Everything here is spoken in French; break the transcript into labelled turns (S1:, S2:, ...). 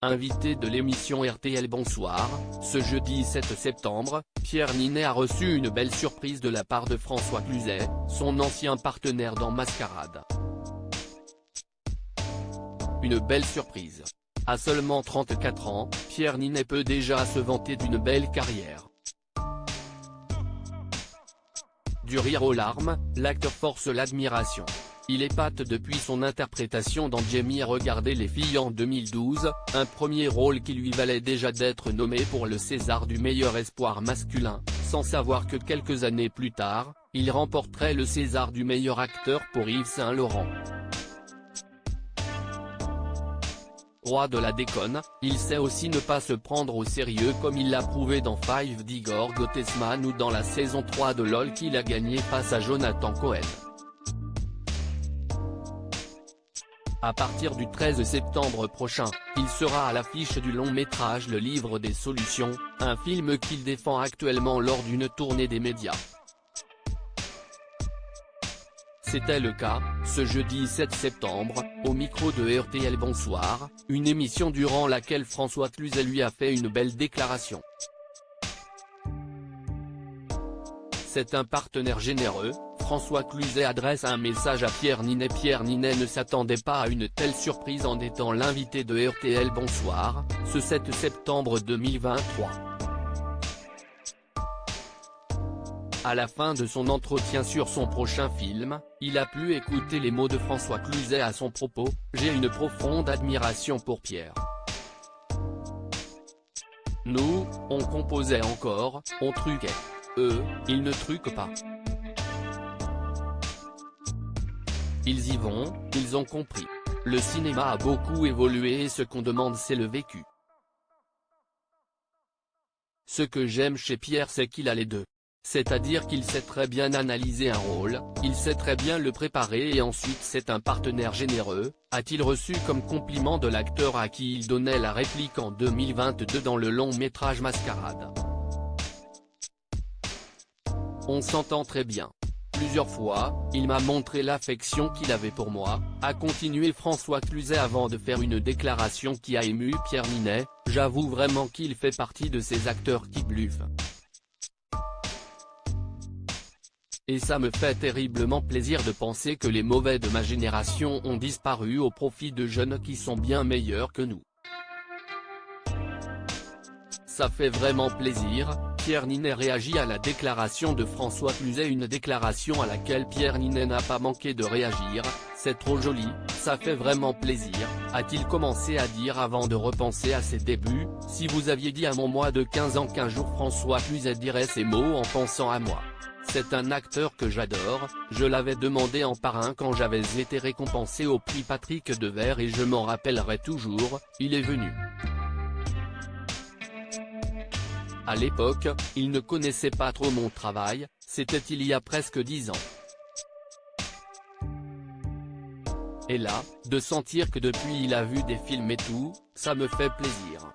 S1: invité de l'émission RTL Bonsoir, ce jeudi 7 septembre, Pierre Ninet a reçu une belle surprise de la part de François Cluzet, son ancien partenaire dans Mascarade. Une belle surprise. À seulement 34 ans, Pierre Ninet peut déjà se vanter d'une belle carrière. Du rire aux larmes, l'acteur force l'admiration. Il épate depuis son interprétation dans Jamie Regardez les filles en 2012, un premier rôle qui lui valait déjà d'être nommé pour le César du meilleur espoir masculin, sans savoir que quelques années plus tard, il remporterait le César du meilleur acteur pour Yves Saint Laurent. Roi de la déconne, il sait aussi ne pas se prendre au sérieux comme il l'a prouvé dans Five d'Igor Gottesman ou dans la saison 3 de LOL qu'il a gagné face à Jonathan Cohen. À partir du 13 septembre prochain, il sera à l'affiche du long-métrage Le Livre des Solutions, un film qu'il défend actuellement lors d'une tournée des médias. C'était le cas, ce jeudi 7 septembre, au micro de RTL Bonsoir, une émission durant laquelle François Cluzet lui a fait une belle déclaration. C'est un partenaire généreux, François Cluzet adresse un message à Pierre Ninet. Pierre Ninet ne s'attendait pas à une telle surprise en étant l'invité de RTL Bonsoir, ce 7 septembre 2023. À la fin de son entretien sur son prochain film, il a pu écouter les mots de François Cluzet à son propos « J'ai une profonde admiration pour Pierre. Nous, on composait encore, on truquait. Eux, ils ne truquent pas. Ils y vont, ils ont compris. Le cinéma a beaucoup évolué et ce qu'on demande c'est le vécu. Ce que j'aime chez Pierre c'est qu'il a les deux. C'est-à-dire qu'il sait très bien analyser un rôle, il sait très bien le préparer et ensuite c'est un partenaire généreux, a-t-il reçu comme compliment de l'acteur à qui il donnait la réplique en 2022 dans le long-métrage Mascarade. On s'entend très bien. Plusieurs fois, il m'a montré l'affection qu'il avait pour moi, a continué François Cluzet avant de faire une déclaration qui a ému Pierre Ninet. J'avoue vraiment qu'il fait partie de ces acteurs qui bluffent. Et ça me fait terriblement plaisir de penser que les mauvais de ma génération ont disparu au profit de jeunes qui sont bien meilleurs que nous. Ça fait vraiment plaisir. Pierre Ninet réagit à la déclaration de François Cluzet, une déclaration à laquelle Pierre Ninet n'a pas manqué de réagir. C'est trop joli, ça fait vraiment plaisir, a-t-il commencé à dire avant de repenser à ses débuts. Si vous aviez dit à mon moi de 15 ans qu'un jour François Cluzet dirait ces mots en pensant à moi. C'est un acteur que j'adore, je l'avais demandé en parrain quand j'avais été récompensé au prix Patrick Devers et je m'en rappellerai toujours, il est venu. À l'époque, il ne connaissait pas trop mon travail, c'était il y a presque 10 ans. Et là, de sentir que depuis il a vu des films et tout, ça me fait plaisir.